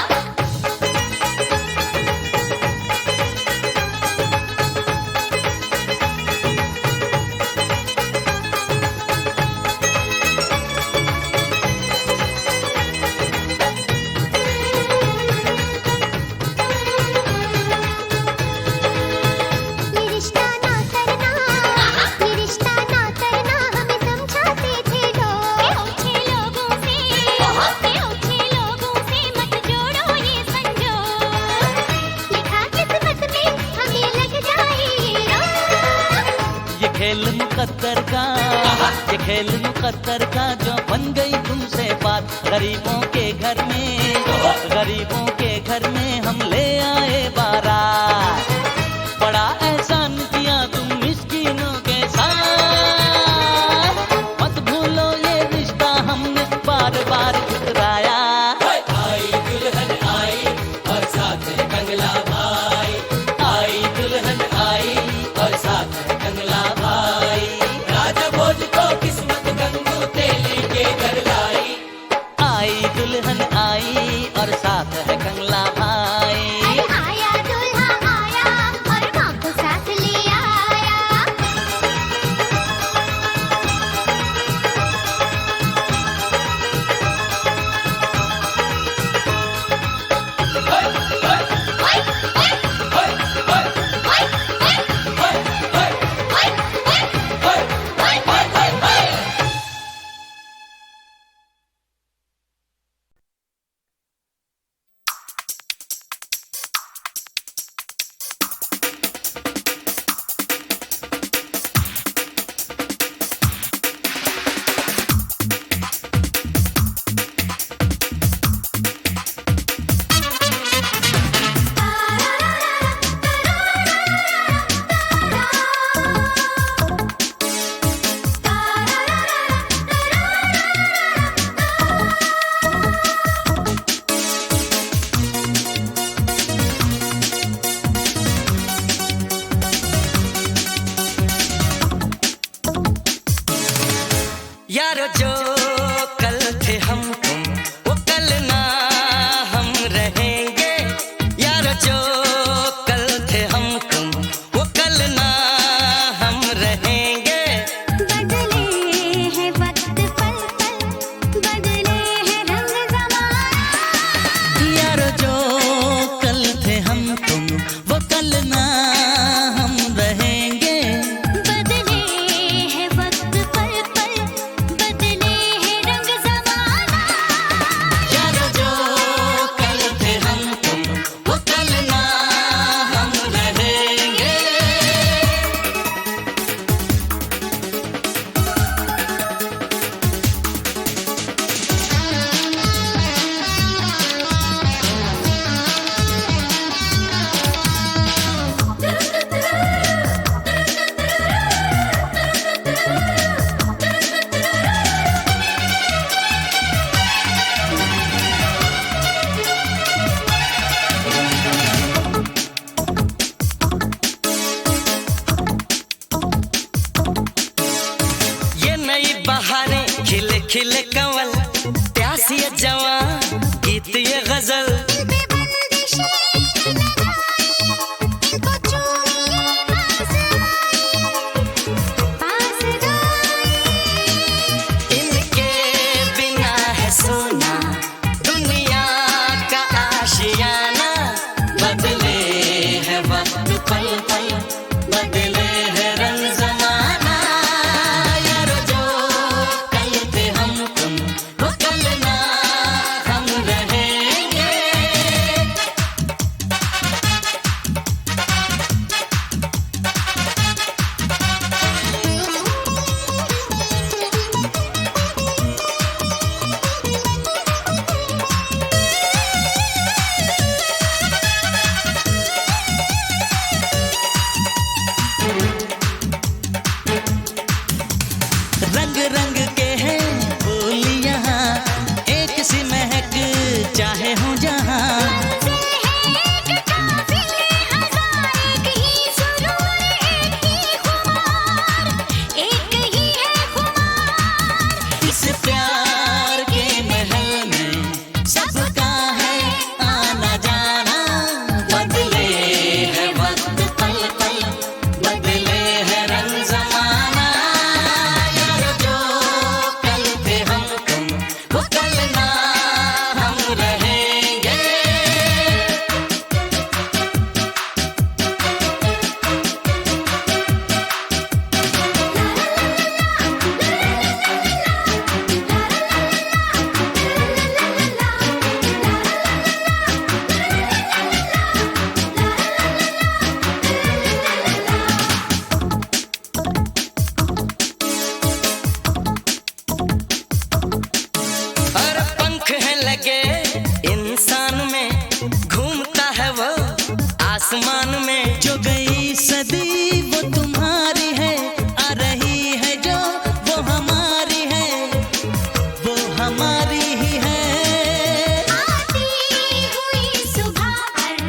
ये रिश्ता ना करना, ये रिश्ता ना करना, हमें समझाते थे लोग। ओछे लोगों से, ओछे लोगों से मत जोड़ो ये संजोग। लिखा किस्मत में हमें लग जाए ये रोग। ये खेल मुकद्दर का, ये खेल मुकद्दर का, जो बन गई तुमसे बात। गरीबों के घर में, गरीबों के घर में हम ले आए बारात। बड़ा एहसान किया तुम मिस्कीनों के साथ। मत भूलो ये रिश्ता हमने बार बार खिले कंवल प्यासी ये जवां गीत ये गजल इनके बिना है सोना दुनिया का आशियाना बदले है वक्त पल पल बदले है रंग जमाना यारो जो कल थे हम तुम वो कल ना हम रहेंगे रंग रंग के हैं फूल यहाँ एक सी महक चाहे हूँ जहाँ इस प्यार के महल में सबका है आना जाना बदले है वक्त पल पल बदले है रंग जमाना यार जो कल थे हम तुम वो कल ना हम रहेंगे और पंख है लगे इंसान में घूमता है वो आसमान में जो गई सदी वो तुम्हारी है आ रही है जो वो हमारी है वो हमारी ही है आती हुई सुबह पर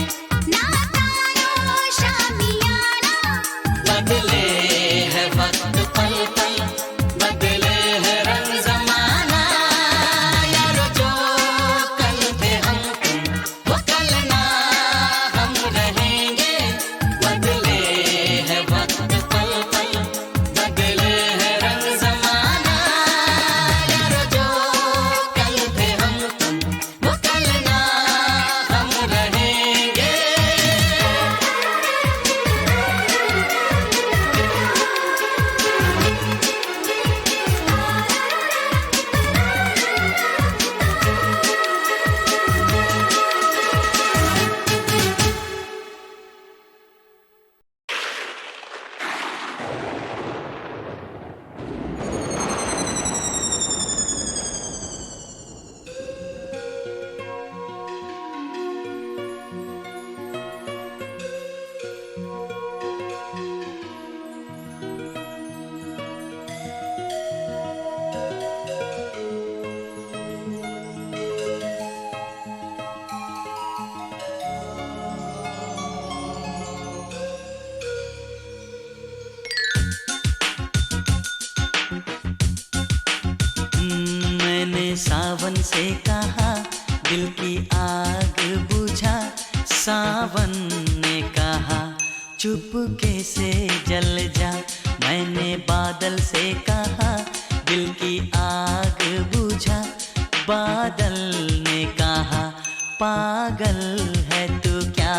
नातानो शामियाना बदले है वक्त पल पल बदले है रंग जमाना यारो जो कल थे हम तुम वो कल ना हम रहेंगे बदले है वक्त पल पल बदले है रंग जमाना यारो जो कल थे हम तुम वो कल ना हम रहेंगे मैंने सावन से कहा दिल की आग बुझा सावन ने कहा चुपके से जल जा मैंने बादल से कहा दिल की आग बुझा बादल ने कहा पागल है तू क्या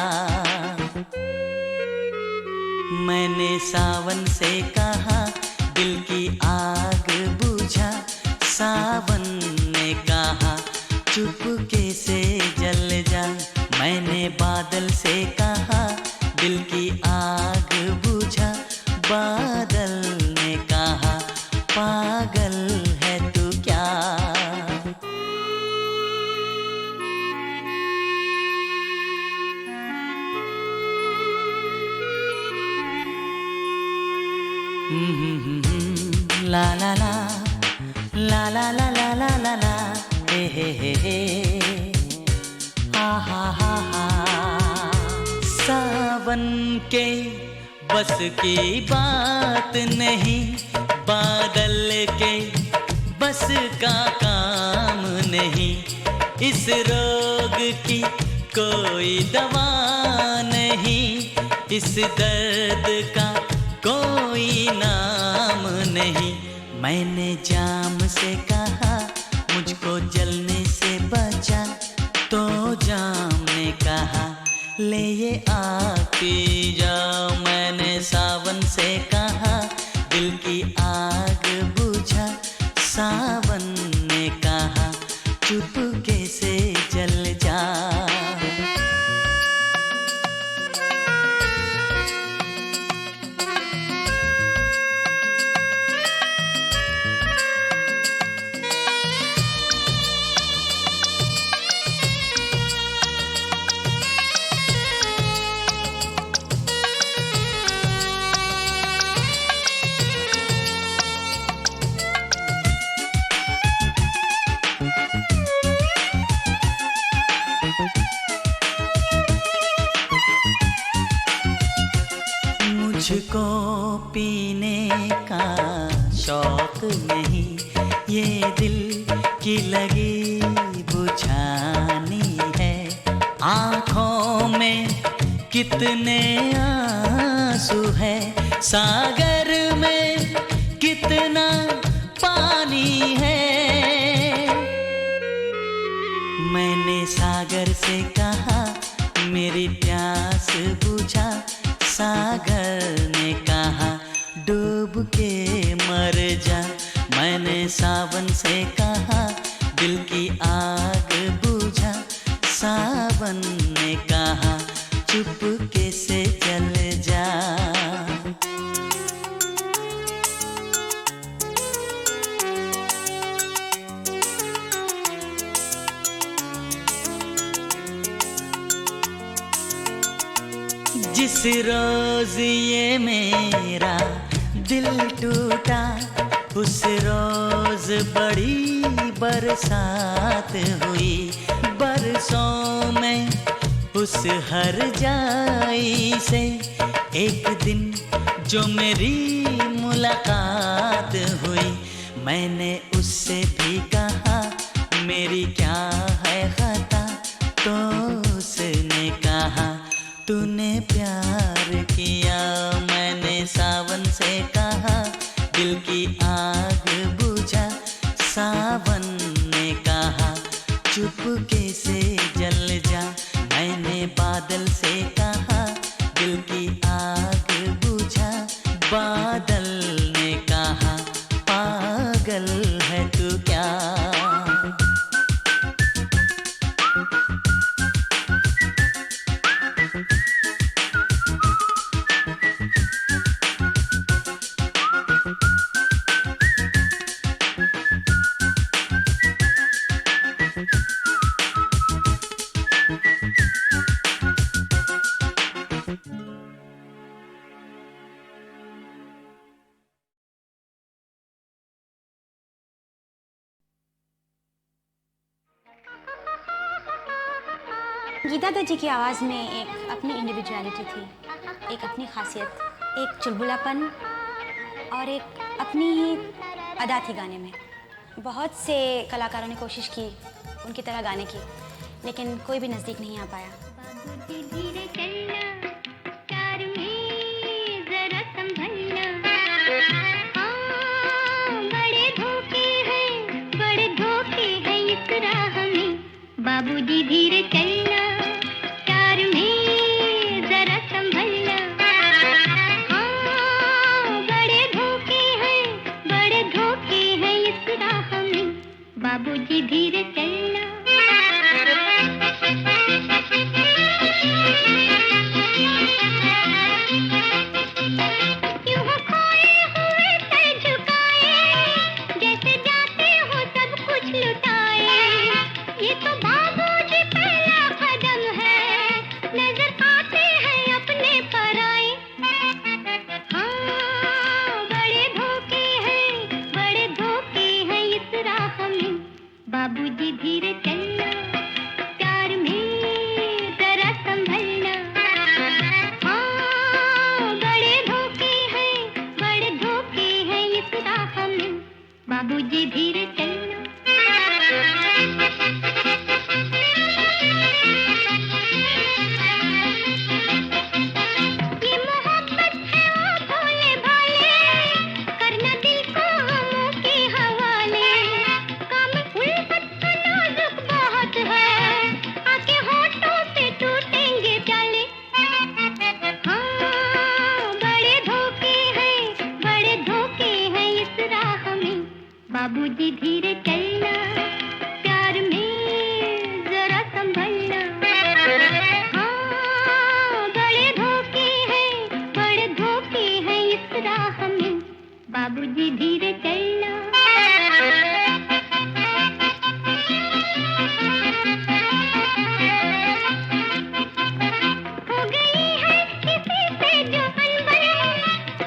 मैंने सावन से कहा दिल की आग बुझा सावन ने कहा चुपके से जल जा मैंने बादल से कहा दिल की आग बुझा बादल ने कहा पागल है तू क्या ला ला ला ला ला ला ला ला ला ला हे हा हा हा हा सावन के बस की बात नहीं बादल के बस का काम नहीं, इस रोग की कोई दवा नहीं, इस दर्द का कोई नाम नहीं। मैंने जाम से कहा मुझको जलने से बचा, तो जाम ने कहा ले ये आग पी जाओ। मैंने सावन से कहा दिल की आग बुझा, सावन ने कहा चुपके से जल जा। मुझको पीने का शौक नहीं, ये दिल की लगी बुझानी है। आँखों में कितने आंसू है, सागर में कितना पानी है। मैंने सागर से कहा मेरी प्यास बुझा, सागर ने कहा डूब के मर जा। मैंने सावन से कहा दिल की आग बुझा, सावन ने कहा चुपके से जल जा। जिस रोज ये मेरा दिल टूटा, उस रोज बड़ी बरसात हुई। बरसों में उस हर जाई से एक दिन जो मेरी मुलाकात हुई। मैंने उससे भी कहा मेरी क्या है खता, तो उसने कहा तूने प्यार किया। मैंने सावन से कहा दिल की आग बुझा, सावन ने कहा चुपके से जल जा। मैंने बादल से कहा दिल की आग बुझा, बादल ने कहा पागल है तू क्या। गीता दत्त जी की आवाज़ में एक अपनी इंडिविजुअलिटी थी, एक अपनी खासियत, एक चुलबुलापन और एक अपनी ही अदा थी गाने में। बहुत से कलाकारों ने कोशिश की उनकी तरह गाने की, लेकिन कोई भी नज़दीक नहीं आ पाया। बाबूजी धीरे चलना, कार में जरा संभलना। हाँ, बड़े धोखे हैं इस राह में। बाबूजी धीरे चलना। यूं खोए हुए सर झुकाए, जैसे जाते हो सब कुछ लुटाए। ये तो बाबूजी पहला कदम है, नजर आते हैं अपने पराए। हाँ, बड़े धोखे हैं इस राह में। बाबूजी धीरे चलना, प्यार में जरा संभलना। हाँ, बड़े धोखे हैं इस राह में। बाबूजी धीरे चलना। बाबूजी धीरे चलना, प्यार में जरा संभलना। हाँ, बड़े धोखे हैं इस राह में, बाबूजी धीरे चलना। हो गई है किसी से जो अनबन,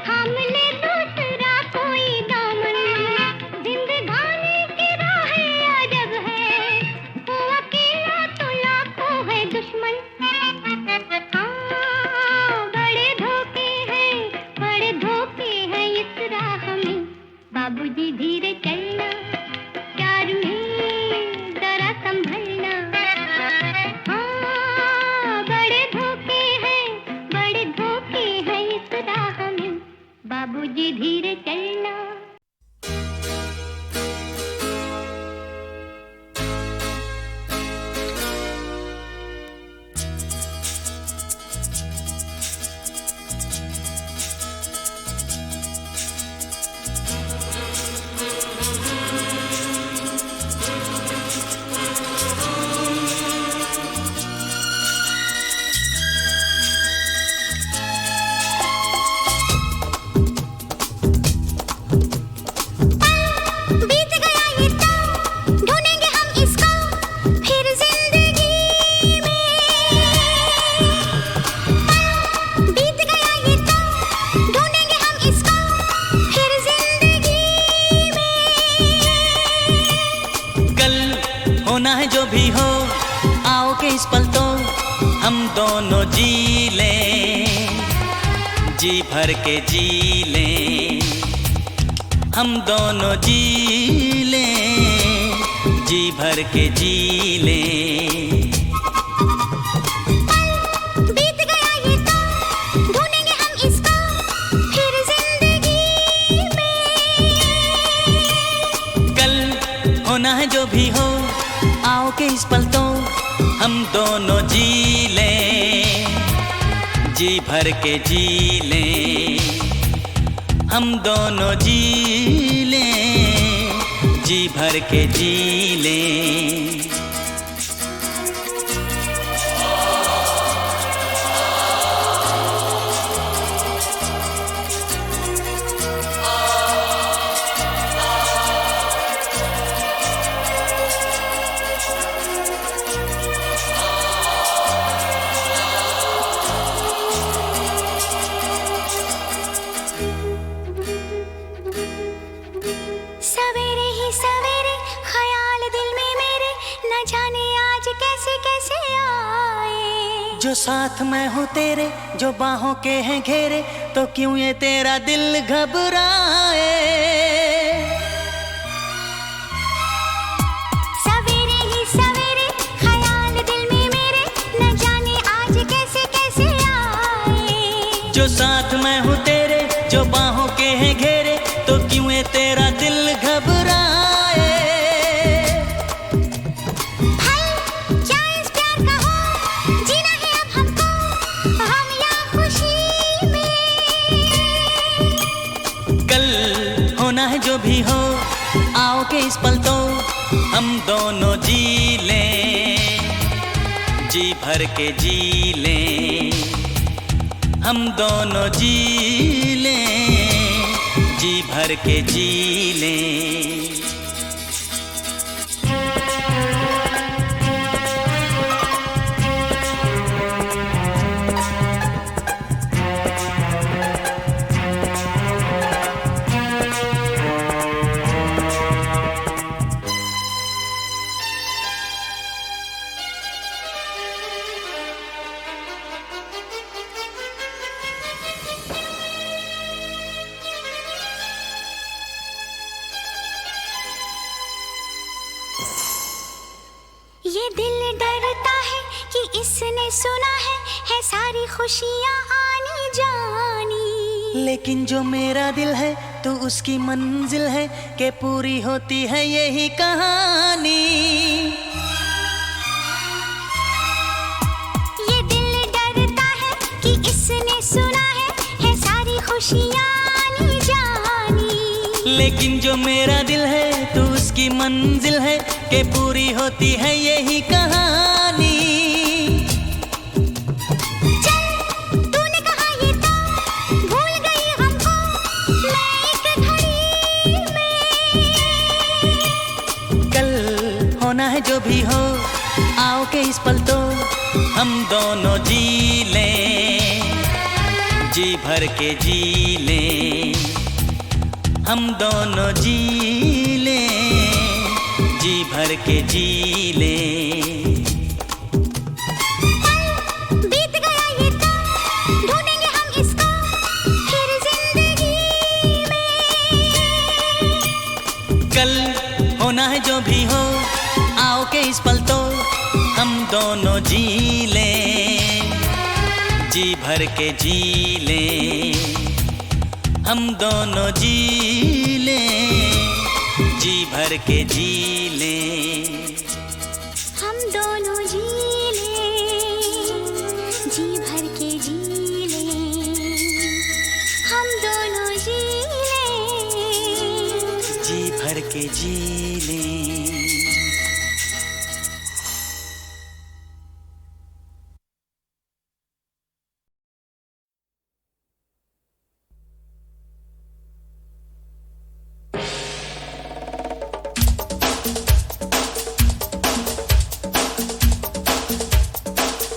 थाम ले दूसरा कोई दामन। जिंदगानी की राह अजब है, वो अकेला तो लाखों है दुश्मन। हाँ, बड़े धोखे हैं इस राह में, बाबूजी धीरे चलना, प्यार में जरा संभलना। हाँ, बड़े धोखे हैं इस राह में, बाबूजी धीरे चलना। बीत गया ये तो, ढूंढेंगे हम इसको फिर जिंदगी में। बीत गया ये तो, ढूंढेंगे हम इसको फिर जिंदगी में। कल होना है जो भी हो, आओ के इस पल तो हम दोनों जी लें, जी भर के जी लें। हम दोनों जी लें, जी भर के जी लें। बीत गया ये तो, ढूंढेंगे हम इसको फिर जिंदगी में। कल होना है जो भी हो, आओ के इस पल तो हम दोनों जी लें, जी भर के जी लें। हम दोनों जी लें, जी भर के जी लें। सवेरे ही सवेरे ख्याल दिल में मेरे, न जाने आज कैसे कैसे आए। जो साथ मैं हूँ तेरे, जो बाहों के हैं घेरे, तो क्यों ये तेरा दिल घबराए। सवेरे ही सवेरे ख्याल दिल में मेरे, न जाने आज कैसे कैसे आए। जो साथ मैं हूँ तेरे, जो बाहों के हैं घेरे, तो क्यों ये तेरा दिल घबराए। भाई क्या इस प्यार का हो, जीना है अब हमको हम या खुशी में। कल होना है जो भी हो, आओ के इस पल तो हम दोनों जी लें, जी भर के जी लें। हम दोनों जी लें, जी भर के जी लें। ये दिल डरता है कि इसने सुना है सारी खुशियाँ आनी जानी। लेकिन जो मेरा दिल है तो उसकी मंजिल है कि पूरी होती है यही कहानी। ये दिल डरता है कि इसने सुना है सारी खुशियाँ आनी जानी। लेकिन जो मेरा दिल है तू उसकी मंजिल है कि पूरी होती है यही कहानी। तूने कहा ये तो भूल गई हमको मैं एक घड़ी में। कल होना है जो भी हो, आओ के इस पल तो हम दोनों जी लें, जी भर के जी लें, हम दोनों जी लें, जी भर के जी लें। बीत गया ये तो ढूंढेंगे हम इसको फिर जिंदगी में। कल होना है जो भी हो, आओ के इस पल तो हम दोनों जी लें, जी भर के जी लें, हम दोनों जी लें, जी भर के जी लें। हम दोनों जी लें, जी भर के जी लें, हम दोनों जी लें, जी भर के जी लें।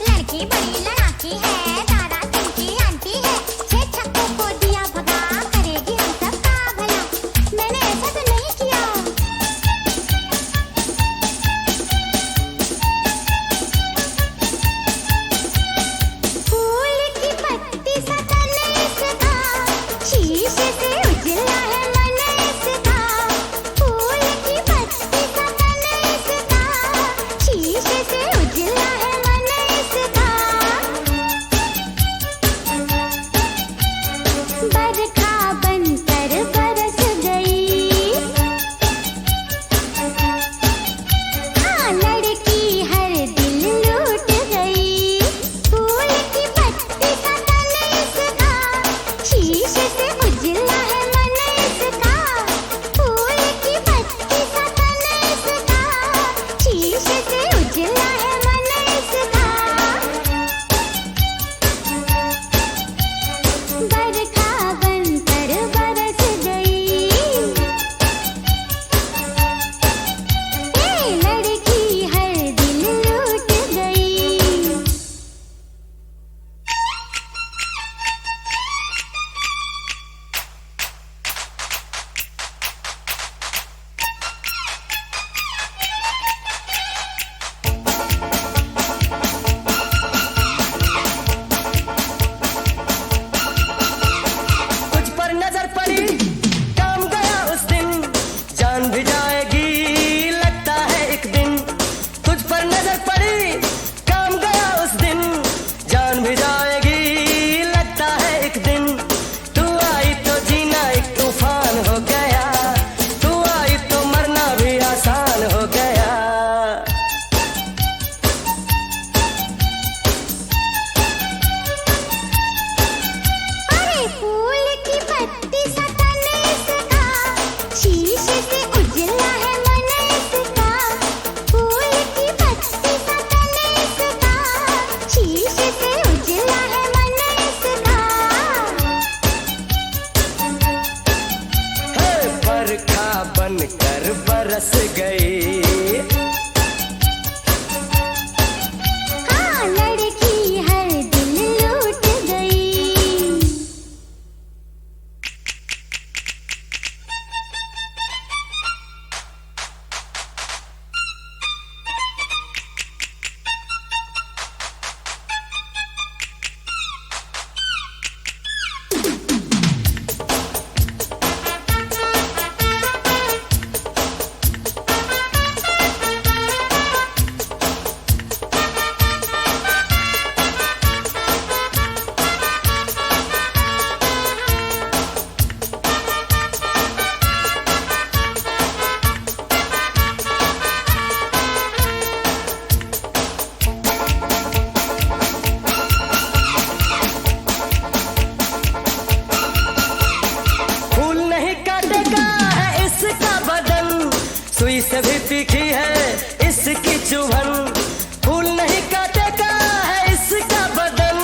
लड़की बड़ी लड़ाकी है, तारा चमकी आंटी है, 6 छक्कों को दिया भगा, करेगी हम सबका भला। मैंने ऐसा तो नहीं किया। फूल की पत्ती सा तन इसका, शीशे से उजला है मन इसका। फूल की पत्ती सा तन इसका, शीशे से उजला है मन इसका। बरखा बनकर बरस गई, हाँ लड़की हर दिल लूट गई। फूल की पत्ती सा तन इसका, शीशे से उजला है मन इसका। फूल की पत्ती सा तन इसका, शीशे से उजला है मन इसका। बरखा बनकर बरस गई, ए लड़की हर दिल लूट गई। तुझ पर नजर पड़ी काम गया उस दिन, जान भी जाएगी लगता है एक दिन। तुझ पर नजर पड़ी काम गया उस दिन, जान भी जाएगी लगता है एक दिन। तू आई तो जीना एक तूफान हो गया, तू आई तो मरना भी आसान हो गया। अरे फूल की पत्ती सा तन इसका, शीशे से उजला है मन इसका। फूल की पत्ती सा तन इसका, शीशे से उजला है मन इसका। हे बरखा बनकर बरस गई, हाँ लड़की हर दिल लूट गई। सुई से भी तीखी है इसकी चुभन, फूल नहीं काटेगा है इसका बदन,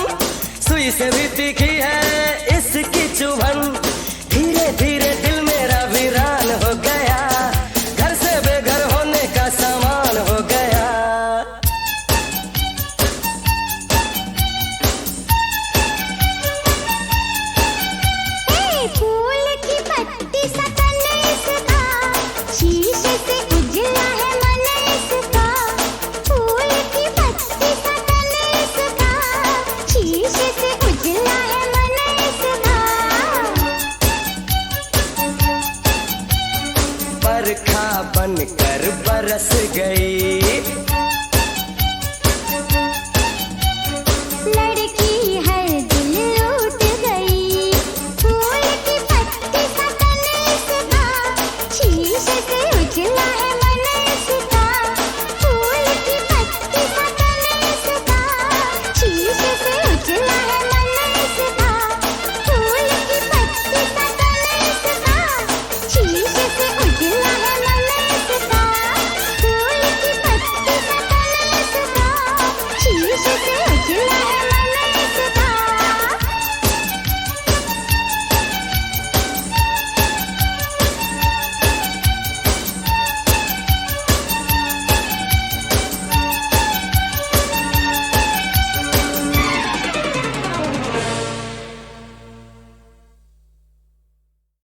सुई से भी तीखी है इसकी चुभन। धीरे धीरे दिल मेरा वीरान हो गया, घर से बेघर होने का सामान हो गया। फूल की पत्ती सा तन इसका, शीशे से उजला है मन इसका। फूल की पत्ती सा तन इसका, शीशे से उजला है मन इसका। बरखा बनकर बरस गई